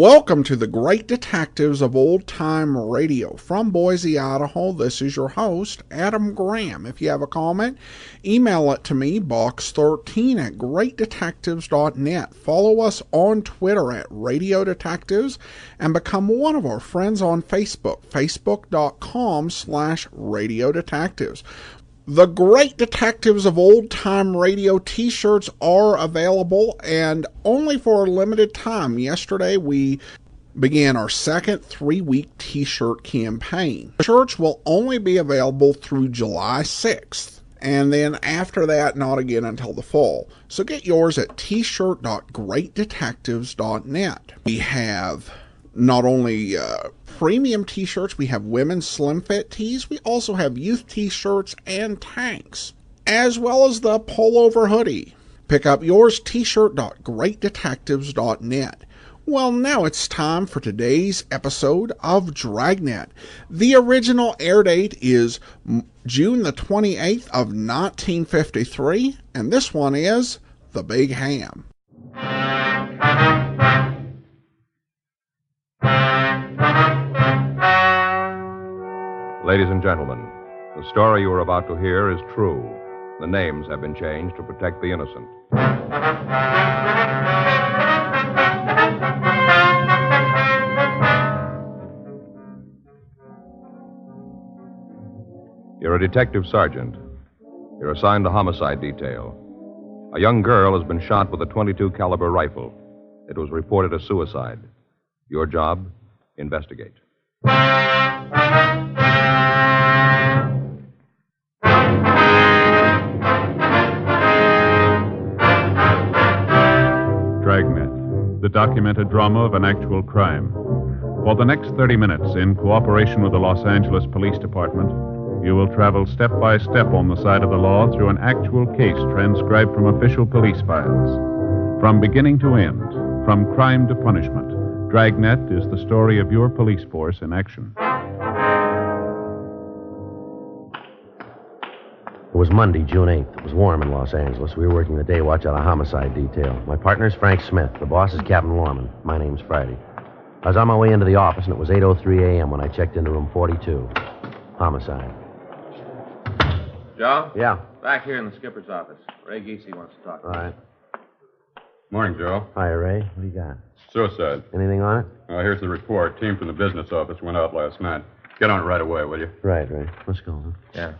Welcome to the Great Detectives of Old Time Radio. From Boise, Idaho, this is your host, Adam Graham. If you have a comment, email it to me, box13@greatdetectives.net. Follow us on Twitter at Radio Detectives and become one of our friends on Facebook, facebook.com/Radio Detectives. The Great Detectives of Old Time Radio t-shirts are available and only for a limited time. Yesterday we began our second 3-week t-shirt campaign. The shirts will only be available through July 6th. And then after that, not again until the fall. So get yours at t-shirt.greatdetectives.net. We have not only premium t-shirts, we have women's slim fit tees. We also have youth t-shirts and tanks, as well as the pullover hoodie. Pick up yours, t-shirt.greatdetectives.net. Well, now it's time for today's episode of Dragnet. The original air date is June the 28th of 1953, and this one is The Big Ham. Ladies and gentlemen, the story you are about to hear is true. The names have been changed to protect the innocent. You're a detective sergeant. You're assigned to homicide detail. A young girl has been shot with a .22 caliber rifle. It was reported as suicide. Your job, investigate. Dragnet, the documented drama of an actual crime. For the next 30 minutes, in cooperation with the Los Angeles Police Department, you will travel step by step on the side of the law through an actual case transcribed from official police files. From beginning to end, from crime to punishment, Dragnet is the story of your police force in action. It was Monday, June 8th. It was warm in Los Angeles. We were working the day watch out of homicide detail. My partner's Frank Smith. The boss is Captain Lorman. My name's Friday. I was on my way into the office, and it was 8:03 a.m. when I checked into room 42. Homicide. Joe? Yeah. Back here in the skipper's office. Ray Geesey wants to talk to All you. right. Morning, Joe. Hi, Ray. What do you got? Suicide. Anything on it? Here's the report. Team from the business office went out last night. Get on it right away, will you? Right, Ray. Let's go. Huh? Yeah.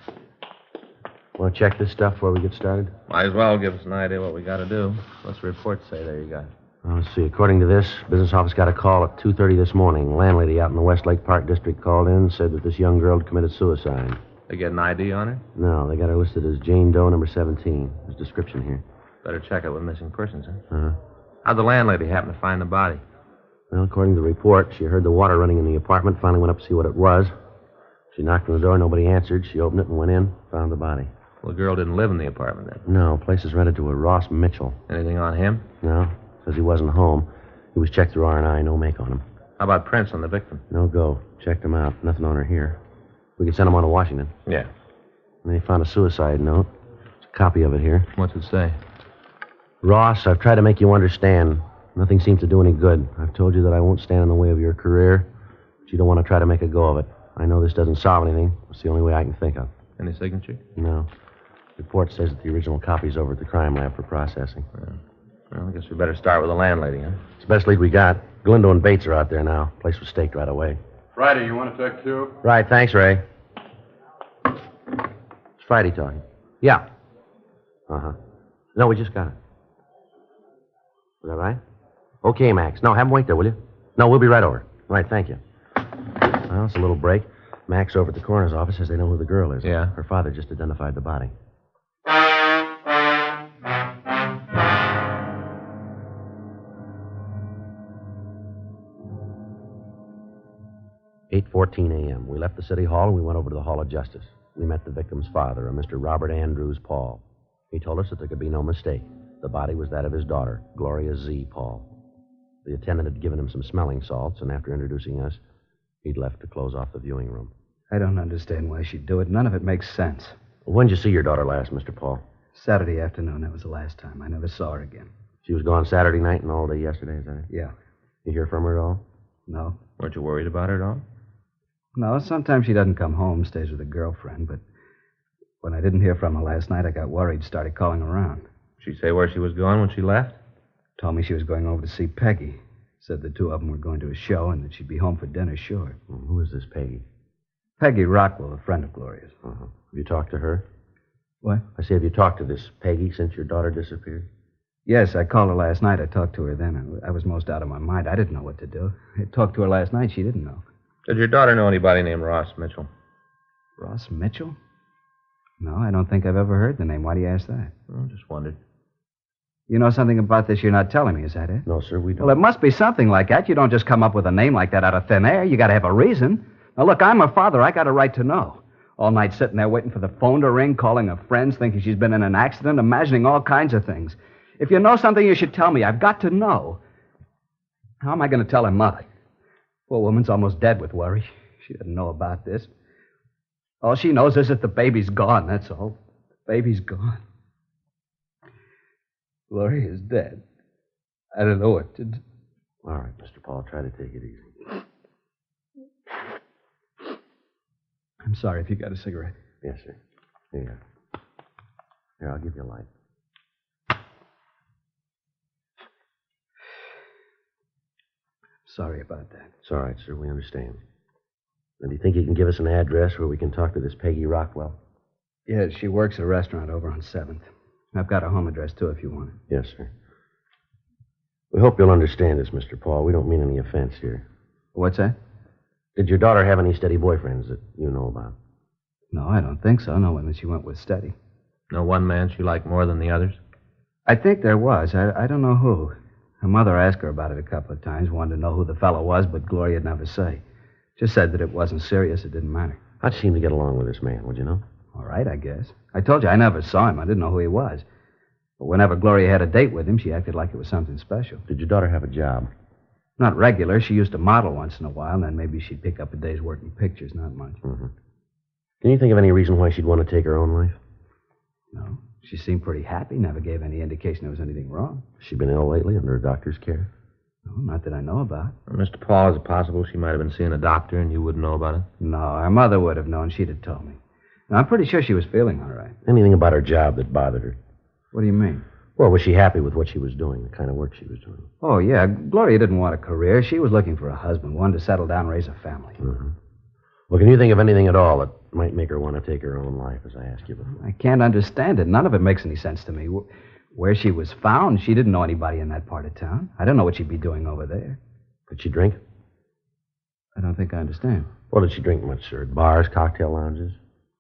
Want to check this stuff before we get started? Might as well give us an idea what we got to do. What's the report say there you got? Let's see. According to this, business office got a call at 2:30 this morning. Landlady out in the Westlake Park district called in and said that this young girl had committed suicide. They get an ID on her? No, they got her listed as Jane Doe, number 17. There's a description here. Better check it with missing persons, huh? Uh-huh. How'd the landlady happen to find the body? Well, according to the report, she heard the water running in the apartment, finally went up to see what it was. She knocked on the door, nobody answered. She opened it and went in, found the body. Well, the girl didn't live in the apartment then. No, place is rented to a Ross Mitchell. Anything on him? No, says he wasn't home. He was checked through R&I, no make on him. How about prints on the victim? No go. Checked him out. Nothing on her here. We could send him on to Washington. Yeah. And they found a suicide note. There's a copy of it here. What's it say? Ross, I've tried to make you understand. Nothing seems to do any good. I've told you that I won't stand in the way of your career, but you don't want to try to make a go of it. I know this doesn't solve anything. It's the only way I can think of. Any signature? No. The report says that the original copy's over at the crime lab for processing. Well, I guess we better start with the landlady, huh? It's the best lead we got. Galindo and Bates are out there now. Place was staked right away. Friday, you want to talk too? Right, thanks, Ray. It's Friday talking. Yeah. Uh-huh. No, we just got it. Is that right? Okay, Max. No, have him wait there, will you? No, we'll be right over. Right, thank you. Well, it's a little break. Max over at the coroner's office says they know who the girl is. Yeah? Her father just identified the body. (8:14 a.m.) We left the city hall and we went over to the Hall of Justice. We met the victim's father, a Mr. Robert Andrews Paul. He told us that there could be no mistake. The body was that of his daughter, Gloria Z. Paul. The attendant had given him some smelling salts, and after introducing us, he'd left to close off the viewing room. I don't understand why she'd do it. None of it makes sense. When did you see your daughter last, Mr. Paul? Saturday afternoon. That was the last time. I never saw her again. She was gone Saturday night and all day yesterday, is that it? Yeah. You hear from her at all? No. Weren't you worried about her at all? No, sometimes she doesn't come home, stays with a girlfriend, but when I didn't hear from her last night, I got worried, started calling around. Did she say where she was going when she left? Told me she was going over to see Peggy. Said the two of them were going to a show and that she'd be home for dinner short. Well, who is this Peggy? Peggy Rockwell, a friend of Gloria's. Uh-huh. Have you talked to her? What? I say, have you talked to this Peggy since your daughter disappeared? Yes, I called her last night. I talked to her then. I was most out of my mind. I didn't know what to do. I talked to her last night. She didn't know. Did your daughter know anybody named Ross Mitchell? Ross Mitchell? No, I don't think I've ever heard the name. Why do you ask that? Oh, just wondered. You know something about this you're not telling me, is that it? No, sir, we don't. Well, it must be something like that. You don't just come up with a name like that out of thin air. You got to have a reason. Now, look, I'm her father. I got a right to know. All night sitting there waiting for the phone to ring, calling her friends, thinking she's been in an accident, imagining all kinds of things. If you know something, you should tell me. I've got to know. How am I going to tell her mother? Poor woman's almost dead with worry. She doesn't know about this. All she knows is that the baby's gone, that's all. The baby's gone. Gloria is dead. I don't know what to do. All right, Mr. Paul, try to take it easy. I'm sorry if you got a cigarette. Yes, sir. Here you go. Here, I'll give you a light. Sorry about that. It's all right, sir. We understand. Now, do you think you can give us an address where we can talk to this Peggy Rockwell? Yeah, she works a restaurant over on 7th. I've got her home address, too, if you want it. Yes, sir. We hope you'll understand this, Mr. Paul. We don't mean any offense here. What's that? Did your daughter have any steady boyfriends that you know about? No, I don't think so. No one that she went with steady. No one man she liked more than the others? I think there was. I don't know who. Her mother asked her about it a couple of times, wanted to know who the fellow was, but Gloria'd never say. Just said that it wasn't serious, it didn't matter. How'd she seem to get along with this man, would you know? All right, I guess. I told you I never saw him. I didn't know who he was. But whenever Gloria had a date with him, she acted like it was something special. Did your daughter have a job? Not regular. She used to model once in a while, and then maybe she'd pick up a day's work in pictures, not much. Mm-hmm. Can you think of any reason why she'd want to take her own life? No. She seemed pretty happy, never gave any indication there was anything wrong. Has she been ill lately, under a doctor's care? No, not that I know about. Well, Mr. Paul, is it possible she might have been seeing a doctor and you wouldn't know about it? No, her mother would have known. She'd have told me. Now, I'm pretty sure she was feeling all right. Anything about her job that bothered her? What do you mean? Well, was she happy with what she was doing, the kind of work she was doing? Oh, yeah. Gloria didn't want a career. She was looking for a husband, one to settle down and raise a family. Mm-hmm. Well, can you think of anything at all that might make her want to take her own life, as I asked you before? I can't understand it. None of it makes any sense to me. Where she was found, she didn't know anybody in that part of town. I don't know what she'd be doing over there. Did she drink? I don't think I understand. Well, did she drink much, sir? Bars, cocktail lounges?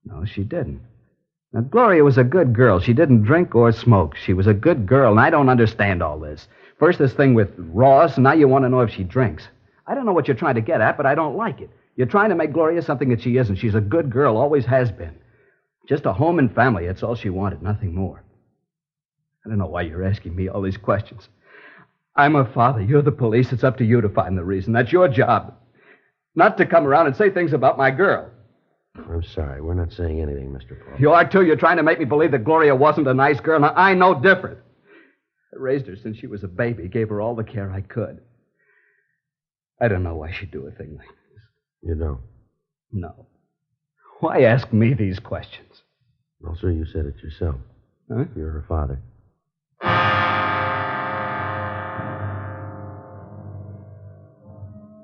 No, she didn't. Now, Gloria was a good girl. She didn't drink or smoke. She was a good girl, and I don't understand all this. First, this thing with Ross, and now you want to know if she drinks. I don't know what you're trying to get at, but I don't like it. You're trying to make Gloria something that she isn't. She's a good girl, always has been. Just a home and family, that's all she wanted, nothing more. I don't know why you're asking me all these questions. I'm her father. You're the police. It's up to you to find the reason. That's your job. Not to come around and say things about my girl. I'm sorry. We're not saying anything, Mr. Paul. You are, too. You're trying to make me believe that Gloria wasn't a nice girl. Now, I know different. I raised her since she was a baby, gave her all the care I could. I don't know why she'd do a thing like this. You don't? No. Why ask me these questions? Well, sir, you said it yourself. Huh? You're her father.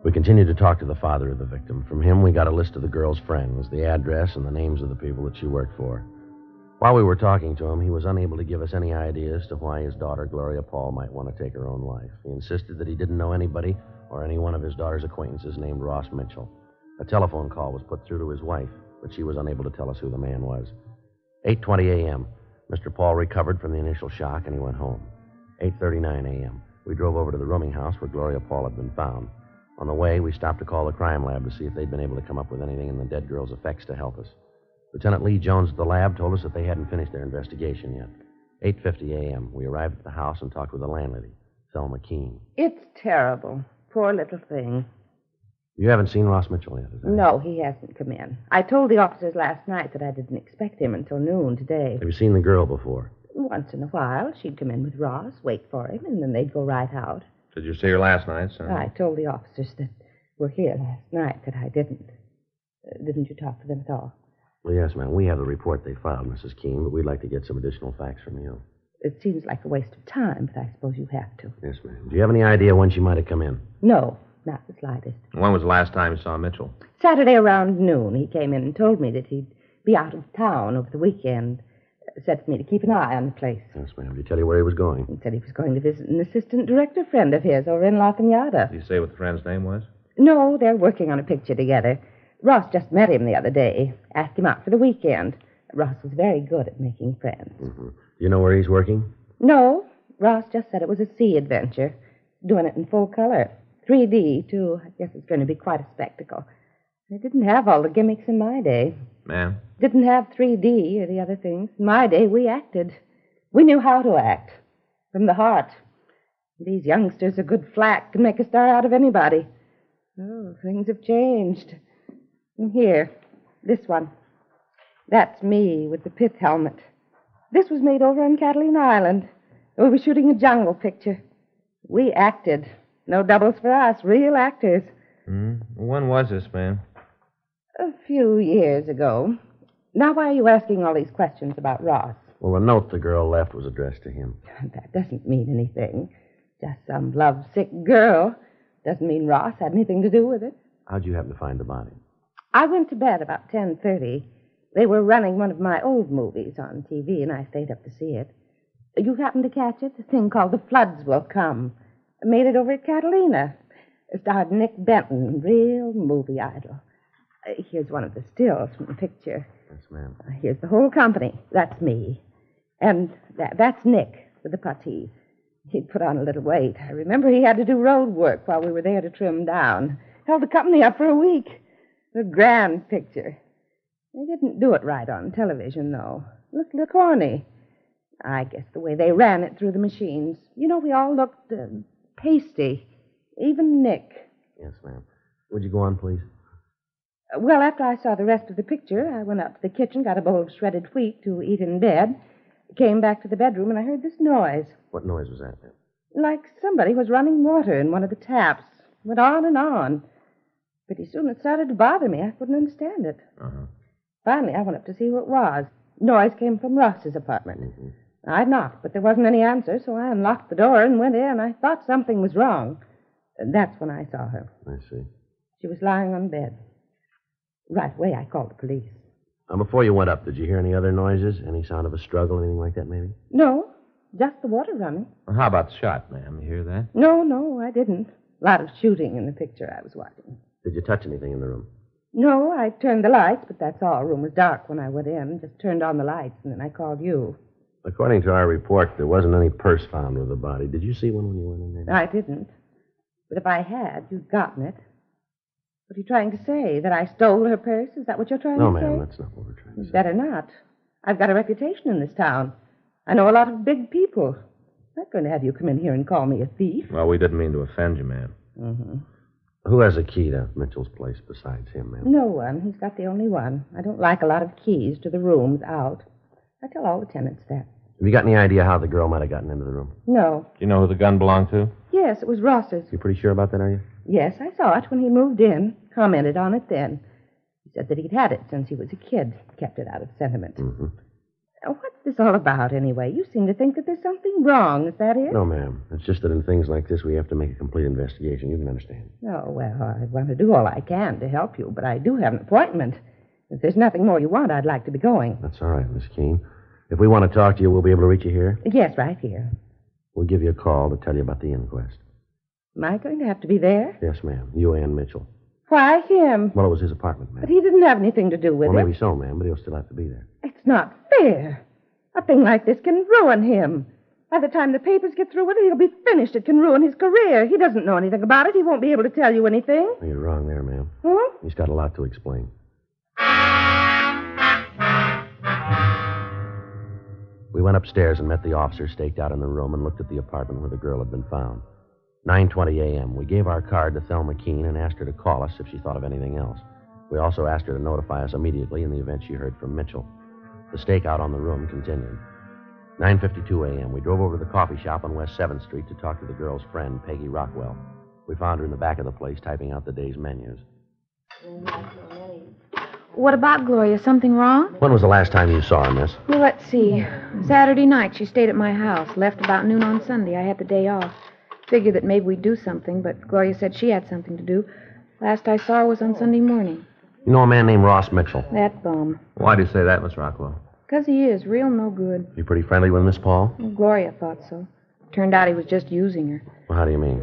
We continued to talk to the father of the victim. From him, we got a list of the girl's friends, the address, and the names of the people that she worked for. While we were talking to him, he was unable to give us any idea as to why his daughter, Gloria Paul, might want to take her own life. He insisted that he didn't know anybody or any one of his daughter's acquaintances named Ross Mitchell. A telephone call was put through to his wife, but she was unable to tell us who the man was. 8:20 a.m., Mr. Paul recovered from the initial shock, and he went home. 8:39 a.m., we drove over to the rooming house where Gloria Paul had been found. On the way, we stopped to call the crime lab to see if they'd been able to come up with anything in the dead girl's effects to help us. Lieutenant Lee Jones at the lab told us that they hadn't finished their investigation yet. 8:50 a.m., we arrived at the house and talked with the landlady, Thelma Keene. It's terrible. Poor little thing. You haven't seen Ross Mitchell yet, is that? No, he hasn't come in. I told the officers last night that I didn't expect him until noon today. Have you seen the girl before? Once in a while, she'd come in with Ross, wait for him, and then they'd go right out. Did you see her last night, son? I told the officers that were here last night that I didn't. Didn't you talk to them at all? Well, yes, ma'am. We have the report they filed, Mrs. Keene, but we'd like to get some additional facts from you. It seems like a waste of time, but I suppose you have to. Yes, ma'am. Do you have any idea when she might have come in? No, not the slightest. When was the last time you saw Mitchell? Saturday around noon, he came in and told me that he'd be out of town over the weekend. Said for me to keep an eye on the place. Yes, ma'am. Did he tell you where he was going? He said he was going to visit an assistant director friend of his over in La Cañada. Did he say what the friend's name was? No, they're working on a picture together. Ross just met him the other day. Asked him out for the weekend. Ross was very good at making friends. Mm-hmm. Do you know where he's working? No, Ross just said it was a sea adventure. Doing it in full color. 3D, too. I guess it's going to be quite a spectacle. They didn't have all the gimmicks in my day. Ma'am? Didn't have 3D or the other things. In my day, we acted. We knew how to act. From the heart. These youngsters are good flack. Can make a star out of anybody. Oh, things have changed. And here, this one. That's me with the pith helmet. This was made over on Catalina Island. We were shooting a jungle picture. We acted. No doubles for us. Real actors. When was this, ma'am? A few years ago. Now, why are you asking all these questions about Ross? Well, the note the girl left was addressed to him. That doesn't mean anything. Just some lovesick girl. Doesn't mean Ross had anything to do with it. How'd you happen to find the body? I went to bed about 10:30. They were running one of my old movies on TV, and I stayed up to see it. You happened to catch it? A thing called The Floods Will Come. I made it over at Catalina. It starred Nick Benton, real movie idol. Here's one of the stills from the picture. Yes, ma'am. Here's the whole company. That's me. And that's Nick with the puttee. He'd put on a little weight. I remember he had to do road work while we were there to trim down. Held the company up for a week. A grand picture. They didn't do it right on television, though. Looked corny. I guess the way they ran it through the machines. You know, we all looked pasty. Even Nick. Yes, ma'am. Would you go on, please? Well, after I saw the rest of the picture, I went up to the kitchen, got a bowl of shredded wheat to eat in bed, came back to the bedroom, and I heard this noise. What noise was that, ma'am? Like somebody was running water in one of the taps. Went on and on. Pretty soon it started to bother me. I couldn't understand it. Finally, I went up to see who it was. Noise came from Ross's apartment. Mm-hmm. I knocked, but there wasn't any answer, so I unlocked the door and went in. I thought something was wrong. That's when I saw her. I see. She was lying on bed. Right away, I called the police. Before you went up, did you hear any other noises? Any sound of a struggle, anything like that, maybe? No, just the water running. Well, how about the shot, ma'am? You hear that? No, I didn't. A lot of shooting in the picture I was watching. Did you touch anything in the room? No, I turned the lights, but that's all. The room was dark when I went in. Just turned on the lights, and then I called you. According to our report, there wasn't any purse found with the body. Did you see one when you went in there? I didn't. But if I had, you'd gotten it. What are you trying to say? That I stole her purse? Is that what you're trying No, to say? ma'am, that's not what we're trying to say. Better not. I've got a reputation in this town. I know a lot of big people. I'm not going to have you come in here and call me a thief. Well, we didn't mean to offend you, ma'am. Mm-hmm. Who has a key to Mitchell's place besides him, ma'am? No one. He's got the only one. I don't like a lot of keys to the rooms out. I tell all the tenants that. Have you got any idea how the girl might have gotten into the room? No. Do you know who the gun belonged to? Yes, it was Ross's. You pretty sure about that, are you? Yes, I saw it when he moved in. Commented on it then. He said that he'd had it since he was a kid. Kept it out of sentiment. Mm-hmm. Now, what's this all about, anyway? You seem to think that there's something wrong. Is that it? No, ma'am. It's just that in things like this, we have to make a complete investigation. You can understand. Oh, well, I want to do all I can to help you, but I do have an appointment. If there's nothing more you want, I'd like to be going. That's all right, Miss Keene. If we want to talk to you, we'll be able to reach you here? Yes, right here. We'll give you a call to tell you about the inquest. Am I going to have to be there? Yes, ma'am. You and Mitchell. Why him? Well, it was his apartment, ma'am. But he didn't have anything to do with Well, it. maybe so, ma'am, but he'll still have to be there. It's not fair. A thing like this can ruin him. By the time the papers get through with it, he'll be finished. It can ruin his career. He doesn't know anything about it. He won't be able to tell you anything. You're wrong there, ma'am. Huh? He's got a lot to explain. We went upstairs and met the officer staked out in the room and looked at the apartment where the girl had been found. 9:20 a.m. We gave our card to Thelma Keene and asked her to call us if she thought of anything else. We also asked her to notify us immediately in the event she heard from Mitchell. The stakeout on the room continued. 9:52 a.m. We drove over to the coffee shop on West 7th Street to talk to the girl's friend, Peggy Rockwell. We found her in the back of the place typing out the day's menus. What about Gloria? Something wrong? When was the last time you saw her, miss? Well, let's see. Saturday night, she stayed at my house. Left about noon on Sunday. I had the day off. Figured that maybe we'd do something, but Gloria said she had something to do. Last I saw her was on Sunday morning. You know a man named Ross Mitchell? That bum. Why do you say that, Miss Rockwell? 'Cause he is. Real no good. You pretty friendly with Miss Paul? Well, Gloria thought so. Turned out he was just using her. Well, how do you mean?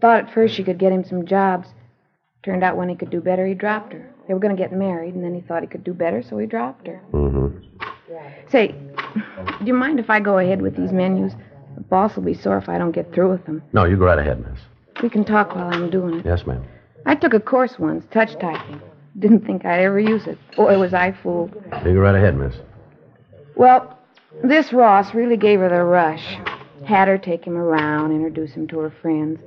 Thought at first she could get him some jobs. Turned out when he could do better, he dropped her. They were going to get married, and then he thought he could do better, so he dropped her. Mm-hmm. Say, do you mind if I go ahead with these menus? The boss will be sore if I don't get through with them. No, you go right ahead, miss. We can talk while I'm doing it. Yes, ma'am. I took a course once, touch typing. Didn't think I'd ever use it. Boy, was I fooled. You go right ahead, miss. Well, this Ross really gave her the rush. Had her take him around, introduce him to her friends.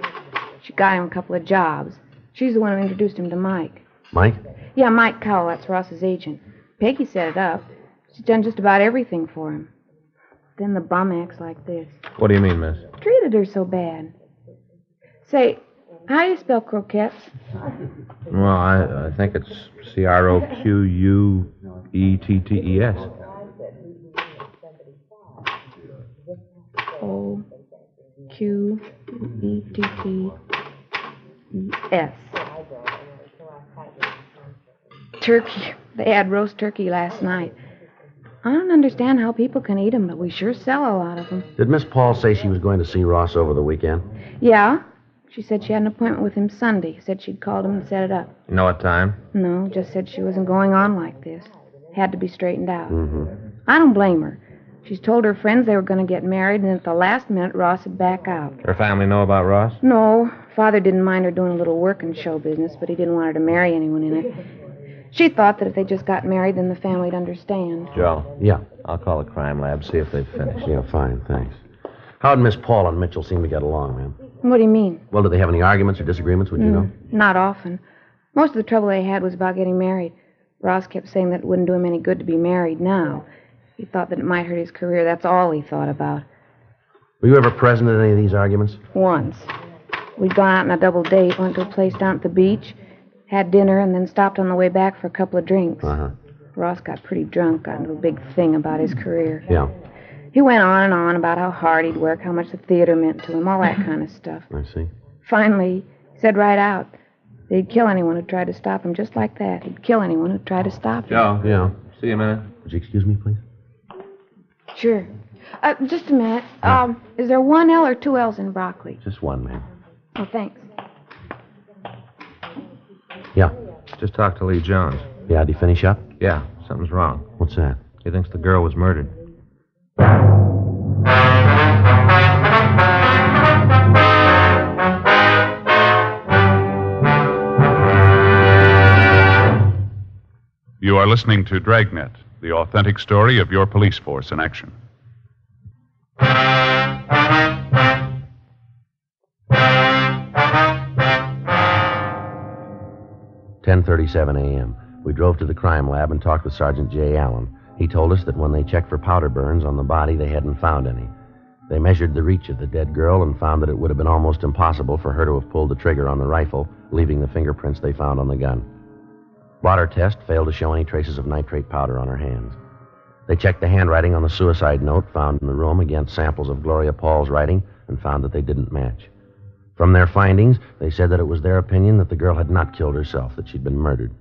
She got him a couple of jobs. She's the one who introduced him to Mike. Mike? Yeah, Mike Cowell, that's Ross's agent. Peggy set it up. She's done just about everything for him. Then the bum acts like this. What do you mean, miss? Treated her so bad. Say, how do you spell croquettes? Well, I think it's Croquettes. O-Q-E-T-T-E-S. Turkey. They had roast turkey last night. I don't understand how people can eat them, but we sure sell a lot of them. Did Miss Paul say she was going to see Ross over the weekend? Yeah. She said she had an appointment with him Sunday. Said she'd called him and set it up. You know what time? No, just said she wasn't going on like this. Had to be straightened out. Mm-hmm. I don't blame her. She's told her friends they were going to get married, and at the last minute, Ross would back out. Her family know about Ross? No. Father didn't mind her doing a little work in show business, but he didn't want her to marry anyone in it. She thought that if they just got married, then the family'd understand. Joe? Yeah. I'll call the crime lab, see if they've finished. Yeah, fine, thanks. How'd Miss Paul and Mitchell seem to get along, ma'am? What do you mean? Well, did they have any arguments or disagreements, would you know? Not often. Most of the trouble they had was about getting married. Ross kept saying that it wouldn't do him any good to be married now. He thought that it might hurt his career. That's all he thought about. Were you ever present at any of these arguments? Once. We'd gone out on a double date, went to a place down at the beach, had dinner, and then stopped on the way back for a couple of drinks. Uh-huh. Ross got pretty drunk, got into a big thing about his career. Yeah. He went on and on about how hard he'd work, how much the theater meant to him, all that kind of stuff. I see. Finally, he said right out that he'd kill anyone who tried to stop him, just like that. He'd kill anyone who tried to stop him. Joe? Yeah. See you a minute. Would you excuse me, please? Sure. Just a minute. Is there one L or two L's in broccoli? Just one, ma'am. Oh, thanks. Yeah. Just talked to Lee Jones. Yeah, did he finish up? Yeah, something's wrong. What's that? He thinks the girl was murdered. You are listening to Dragnet, the authentic story of your police force in action. 10:37 a.m. We drove to the crime lab and talked with Sergeant J. Allen. He told us that when they checked for powder burns on the body, they hadn't found any. They measured the reach of the dead girl and found that it would have been almost impossible for her to have pulled the trigger on the rifle, leaving the fingerprints they found on the gun. Blotter test failed to show any traces of nitrate powder on her hands. They checked the handwriting on the suicide note found in the room against samples of Gloria Paul's writing and found that they didn't match. From their findings, they said that it was their opinion that the girl had not killed herself, that she'd been murdered.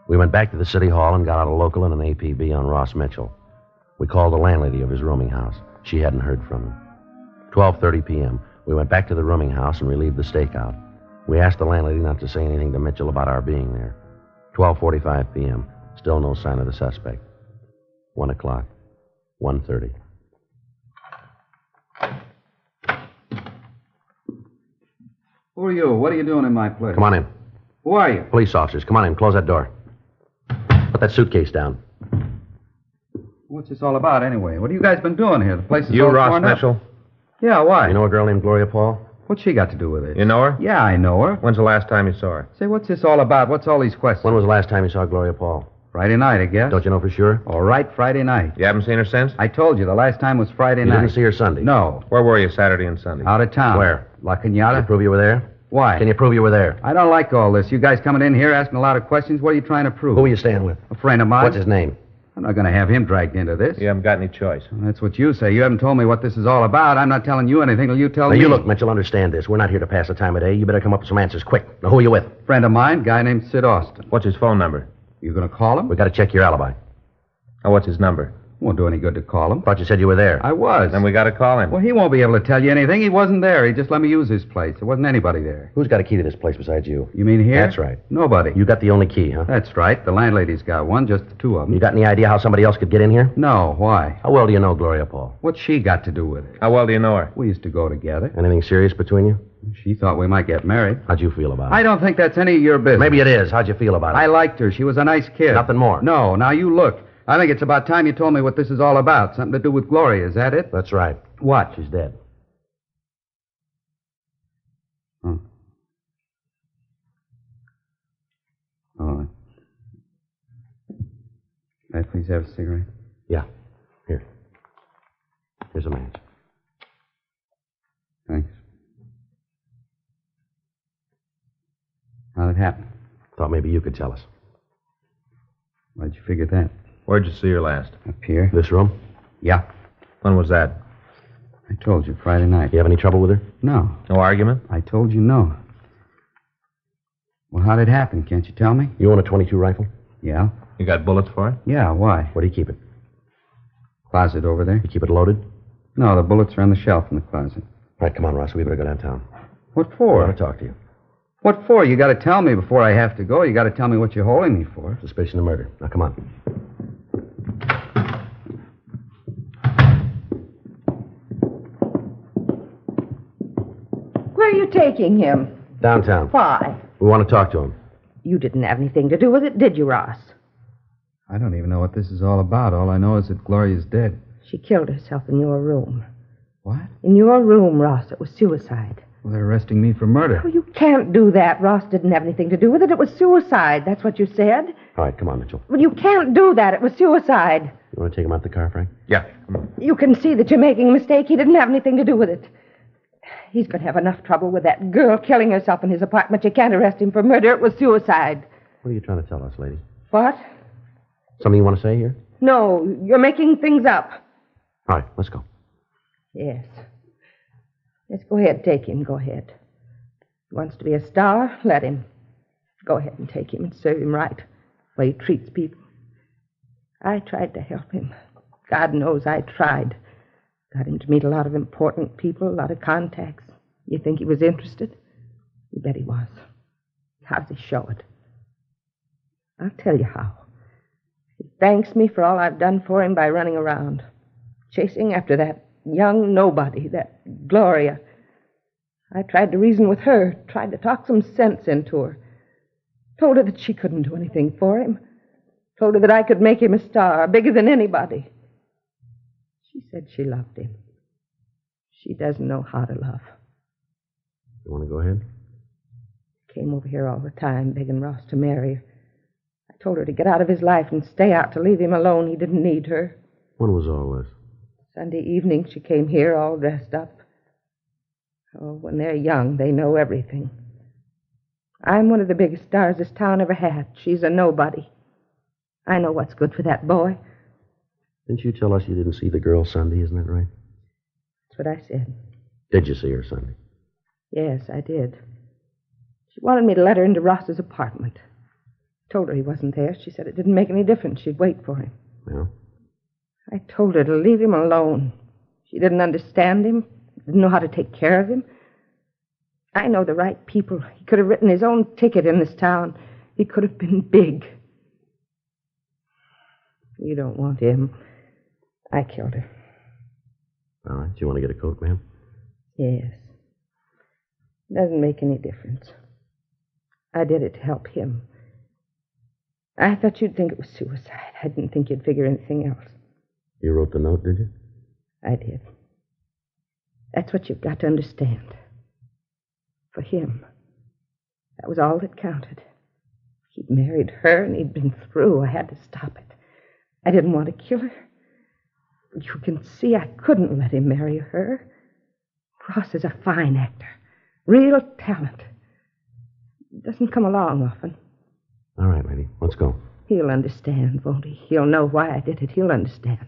We went back to the city hall and got out a local and an APB on Ross Mitchell. We called the landlady of his rooming house. She hadn't heard from him. 12:30 p.m., we went back to the rooming house and relieved the stakeout. We asked the landlady not to say anything to Mitchell about our being there. 12:45 p.m., still no sign of the suspect. 1 o'clock. 1:30. Who are you? What are you doing in my place? Come on in. Who are you? Police officers, come on in. Close that door. Put that suitcase down. What's this all about, anyway? What have you guys been doing here? The place is You all Ross torn up. Mitchell? Yeah, why? You know a girl named Gloria Paul? What's she got to do with it? You know her? Yeah, I know her. When's the last time you saw her? Say, what's this all about? What's all these questions? When was the last time you saw Gloria Paul? Friday night, I guess. Don't you know for sure? All right, Friday night. You haven't seen her since? I told you, the last time was Friday You night. didn't see her Sunday? No. Where were you Saturday and Sunday? Out of town. Where? La Can you Cañada. prove you were there? Why? Can you prove you were there? I don't like all this. You guys coming in here asking a lot of questions. What are you trying to prove? Who were you staying with? A friend of mine. What's his name? I'm not going to have him dragged into this. You haven't got any choice. Well, that's what you say. You haven't told me what this is all about. I'm not telling you anything till you tell Now, me. you look, Mitchell, understand this. We're not here to pass the time of day. You better come up with some answers quick. Now, who are you with? Friend of mine, guy named Sid Austin. What's his phone number? You going to call him? We got to check your alibi. Oh, what's his number? Won't do any good to call him. Thought you said you were there. I was. Then we got to call him. Well, he won't be able to tell you anything. He wasn't there. He just let me use his place. There wasn't anybody there. Who's got a key to this place besides you? You mean here? That's right. Nobody. You got the only key, huh? That's right. The landlady's got one, just the two of them. You got any idea how somebody else could get in here? No, why? How well do you know Gloria Paul? What's she got to do with it? How well do you know her? We used to go together. Anything serious between you? She thought we might get married. How'd you feel about it? I don't think that's any of your business. Maybe it is. How'd you feel about it? I liked her. She was a nice kid. Nothing more? No. Now you look. I think it's about time you told me what this is all about. Something to do with Gloria. Is that it? That's right. What? She's dead. Oh. Oh. May I please have a cigarette? Yeah. Here. Here's a match. Thanks. How'd it happen? Thought maybe you could tell us. Why'd you figure that? Where'd you see her last? Up here? This room? Yeah. When was that? I told you, Friday night. You have any trouble with her? No. No argument? I told you no. Well, how'd it happen? Can't you tell me? You own a .22 rifle? Yeah. You got bullets for it? Yeah, why? Where do you keep it? Closet over there. You keep it loaded? No, the bullets are on the shelf in the closet. All right, come on, Ross. We better go downtown. What I for? want to talk to you. What for? You got to tell me before I have to go. You got to tell me what you're holding me for. Suspicion of murder. Now, come on. Where are you taking him? Downtown. Why? We want to talk to him. You didn't have anything to do with it, did you, Ross? I don't even know what this is all about. All I know is that Gloria's dead. She killed herself in your room. What? In your room, Ross. It was suicide. Well, they're arresting me for murder. Oh, you can't do that. Ross didn't have anything to do with it. It was suicide. That's what you said. All right, come on, Mitchell. Well, you can't do that. It was suicide. You want to take him out the car, Frank? Yeah. Come on. You can see that you're making a mistake. He didn't have anything to do with it. He's going to have enough trouble with that girl killing herself in his apartment. You can't arrest him for murder. It was suicide. What are you trying to tell us, lady? What? Something you want to say here? No, you're making things up. All right, let's go. Yes. Yes, go ahead. Take him. Go ahead. He wants to be a star. Let him. Go ahead and take him and serve him right. The way he treats people. I tried to help him. God knows I tried. Got him to meet a lot of important people, a lot of contacts. You think he was interested? You bet he was. How does he show it? I'll tell you how. He thanks me for all I've done for him by running around, chasing after that young nobody, that Gloria. I tried to reason with her, tried to talk some sense into her. Told her that she couldn't do anything for him. Told her that I could make him a star, bigger than anybody. She said she loved him. She doesn't know how to love. You want to go ahead? Came over here all the time, begging Ross to marry her. I told her to get out of his life and stay out, to leave him alone. He didn't need her. When was all this? Sunday evening, she came here all dressed up. Oh, when they're young, they know everything. I'm one of the biggest stars this town ever had. She's a nobody. I know what's good for that boy. Didn't you tell us you didn't see the girl Sunday, isn't that right? That's what I said. Did you see her Sunday? Yes, I did. She wanted me to let her into Ross's apartment. Told her he wasn't there. She said it didn't make any difference. She'd wait for him. Yeah? I told her to leave him alone. She didn't understand him, didn't know how to take care of him. I know the right people. He could have written his own ticket in this town. He could have been big. You don't want him. I killed her. All right. Do you want to get a coat, ma'am? Yes. Doesn't make any difference. I did it to help him. I thought you'd think it was suicide. I didn't think you'd figure anything else. You wrote the note, did you? I did. That's what you've got to understand. For him, that was all that counted. He'd married her and he'd been through. I had to stop it. I didn't want to kill her. But you can see I couldn't let him marry her. Ross is a fine actor. Real talent. Doesn't come along often. All right, lady. Let's go. He'll understand, won't he? He'll know why I did it. He'll understand.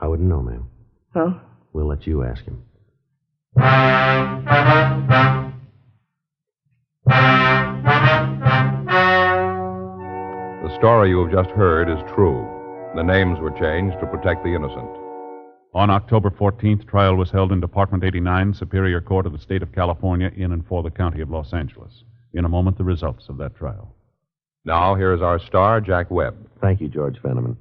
I wouldn't know, ma'am. Oh? We'll let you ask him. The story you have just heard is true. The names were changed to protect the innocent. On October 14th, trial was held in Department 89, Superior Court of the State of California, in and for the County of Los Angeles. In a moment, the results of that trial. Now, here is our star, Jack Webb. Thank you, George Fenneman.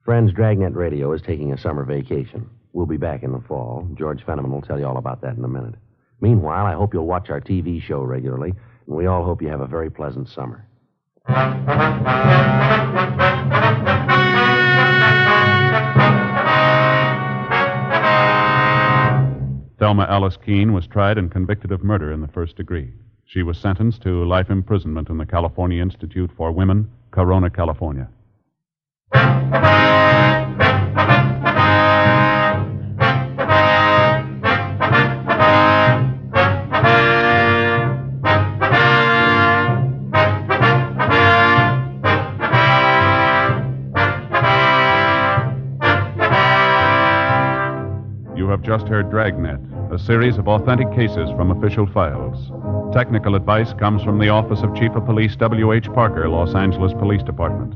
Friends, Dragnet Radio is taking a summer vacation. We'll be back in the fall. George Fenneman will tell you all about that in a minute. Meanwhile, I hope you'll watch our TV show regularly, and we all hope you have a very pleasant summer. Thelma Alice Keene was tried and convicted of murder in the first degree. She was sentenced to life imprisonment in the California Institute for Women, Corona, California. You have just heard Dragnet, a series of authentic cases from official files. Technical advice comes from the Office of Chief of Police W.H. Parker, Los Angeles Police Department.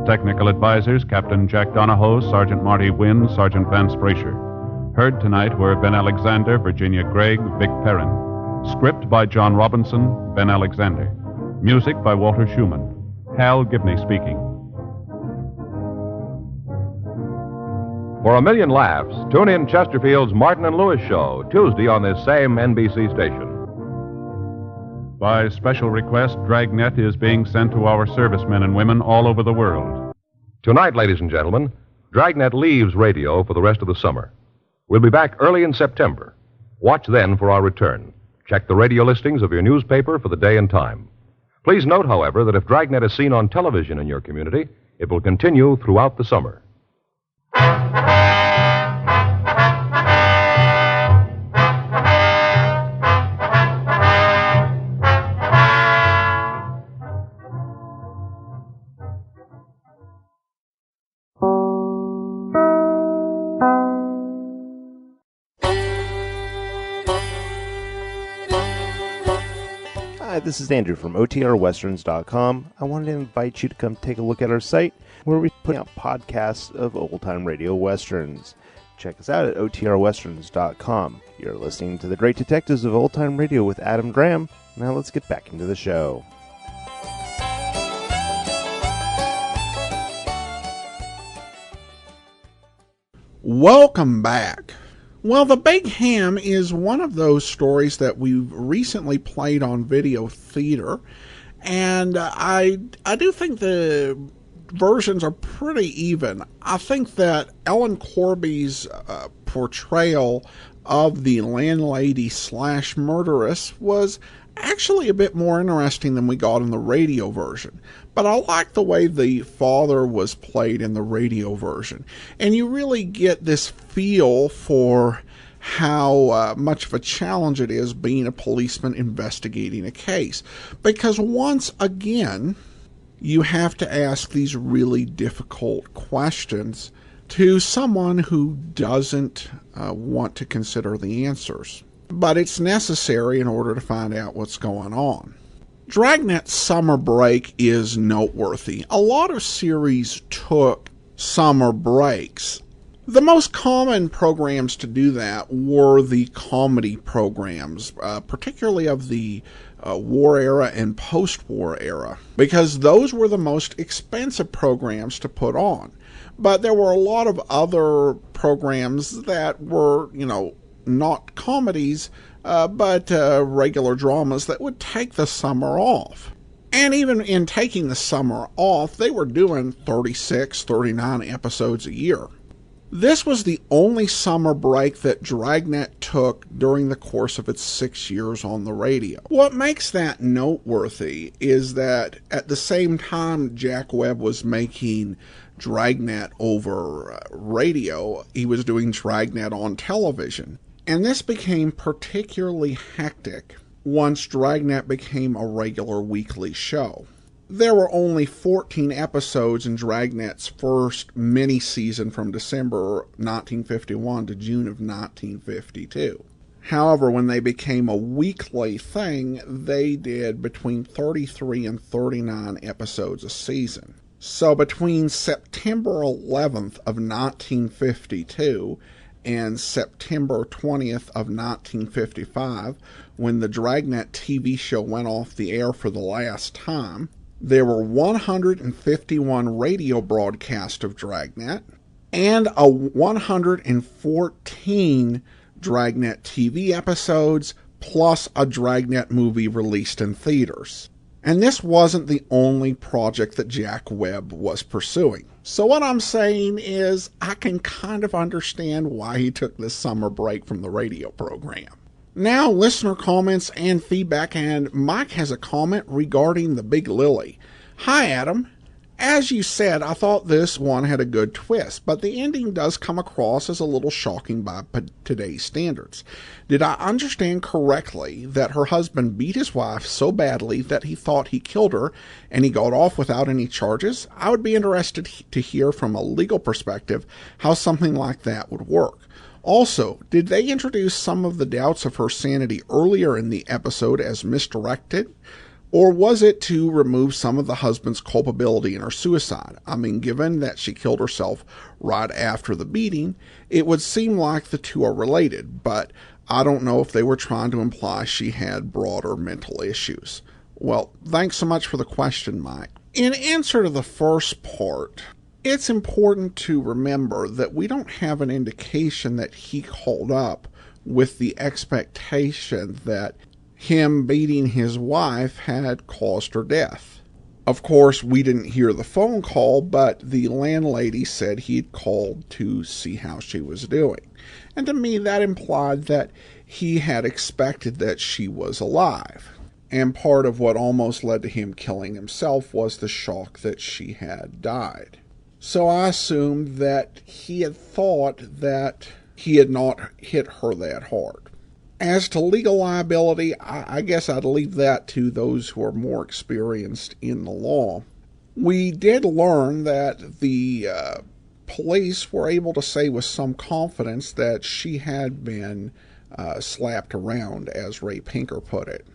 Technical advisors, Captain Jack Donahoe, Sergeant Marty Wynn, Sergeant Vance Brasher. Heard tonight were Ben Alexander, Virginia Gregg, Vic Perrin. Script by John Robinson, Ben Alexander. Music by Walter Schumann. Hal Gibney speaking. For a million laughs, tune in Chesterfield's Martin and Lewis Show, Tuesday on this same NBC station. By special request, Dragnet is being sent to our servicemen and women all over the world. Tonight, ladies and gentlemen, Dragnet leaves radio for the rest of the summer. We'll be back early in September. Watch then for our return. Check the radio listings of your newspaper for the day and time. Please note, however, that if Dragnet is seen on television in your community, it will continue throughout the summer. Hi, this is Andrew from OTRWesterns.com. I wanted to invite you to come take a look at our site where we put out podcasts of old-time radio westerns. Check us out at OTRWesterns.com. You're listening to The Great Detectives of Old Time Radio with Adam Graham. Now let's get back into the show. Welcome back. Well, The Big Ham is one of those stories that we've recently played on video theater, and I do think the versions are pretty even. I think that Ellen Corby's portrayal of the landlady / murderess was actually a bit more interesting than we got in the radio version. But I like the way the father was played in the radio version. And you really get this feel for how much of a challenge it is being a policeman investigating a case. Because once again, you have to ask these really difficult questions to someone who doesn't want to consider the answers. But it's necessary in order to find out what's going on. Dragnet's summer break is noteworthy. A lot of series took summer breaks. The most common programs to do that were the comedy programs, particularly of the war era and post-war era, because those were the most expensive programs to put on. But there were a lot of other programs that were, not comedies, but regular dramas that would take the summer off. And even in taking the summer off, they were doing 36, 39 episodes a year. This was the only summer break that Dragnet took during the course of its 6 years on the radio. What makes that noteworthy is that at the same time Jack Webb was making Dragnet over radio, he was doing Dragnet on television. And this became particularly hectic once Dragnet became a regular weekly show. There were only 14 episodes in Dragnet's first mini-season from December 1951 to June of 1952. However, when they became a weekly thing, they did between 33 and 39 episodes a season. So between September 11th of 1952 and September 20th of 1955, when the Dragnet TV show went off the air for the last time, there were 151 radio broadcasts of Dragnet and 114 Dragnet TV episodes, plus a Dragnet movie released in theaters. And this wasn't the only project that Jack Webb was pursuing. So what I'm saying is I can kind of understand why he took this summer break from the radio program. Now, listener comments and feedback, and Mike has a comment regarding the Big Lily. Hi, Adam. As you said, I thought this one had a good twist, but the ending does come across as a little shocking by today's standards. Did I understand correctly that her husband beat his wife so badly that he thought he killed her and he got off without any charges? I would be interested to hear from a legal perspective how something like that would work. Also, did they introduce some of the doubts of her sanity earlier in the episode as misdirected? Or was it to remove some of the husband's culpability in her suicide? I mean, given that she killed herself right after the beating, it would seem like the two are related, but I don't know if they were trying to imply she had broader mental issues. Well, thanks so much for the question, Mike. In answer to the first part, it's important to remember that we don't have an indication that he called up with the expectation that him beating his wife had caused her death. Of course, we didn't hear the phone call, but the landlady said he'd called to see how she was doing. And to me, that implied that he had expected that she was alive. And part of what almost led to him killing himself was the shock that she had died. So I assumed that he had thought that he had not hit her that hard. As to legal liability, I guess I'd leave that to those who are more experienced in the law. We did learn that the police were able to say with some confidence that she had been slapped around, as Ray Pinker put it.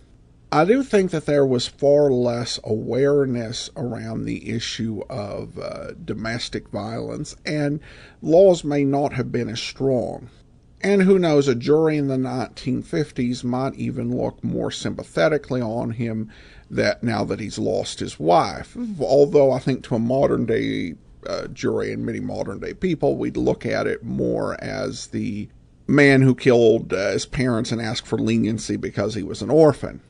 I do think that there was far less awareness around the issue of domestic violence, and laws may not have been as strong. And who knows, a jury in the 1950s might even look more sympathetically on him that now that he's lost his wife. Although I think to a modern-day jury and many modern-day people, we'd look at it more as the man who killed his parents and asked for leniency because he was an orphan.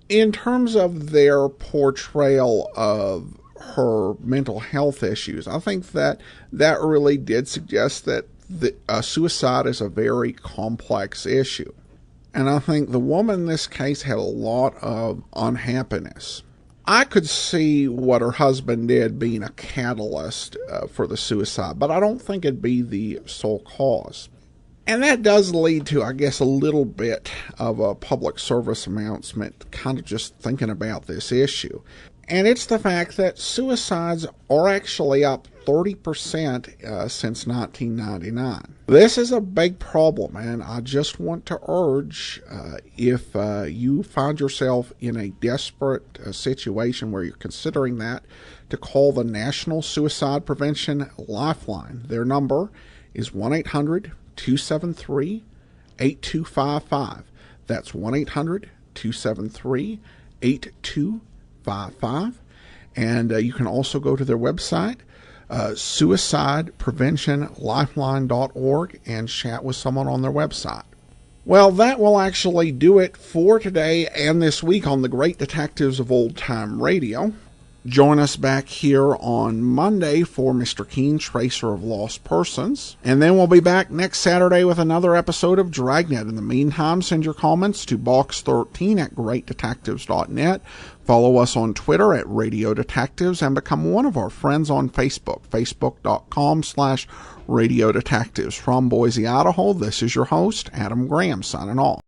In terms of their portrayal of her mental health issues, I think that really did suggest that suicide is a very complex issue. And I think the woman in this case had a lot of unhappiness. I could see what her husband did being a catalyst for the suicide, but I don't think it'd be the sole cause. And that does lead to, I guess, a little bit of a public service announcement, kind of just thinking about this issue. And it's the fact that suicides are actually up 30% since 1999. This is a big problem, and I just want to urge, if you find yourself in a desperate situation where you're considering that, to call the National Suicide Prevention Lifeline. Their number is 1-800-273-8255. That's 1-800-273-8255. And you can also go to their website, suicidepreventionlifeline.org, and chat with someone on their website. Well, that will actually do it for today and this week on the Great Detectives of Old Time Radio. Join us back here on Monday for Mr. Keen, Tracer of Lost Persons. And then we'll be back next Saturday with another episode of Dragnet. In the meantime, send your comments to box13@greatdetectives.net. Follow us on Twitter at Radio Detectives and become one of our friends on Facebook, facebook.com/Radio Detectives. From Boise, Idaho, this is your host, Adam Graham, signing off.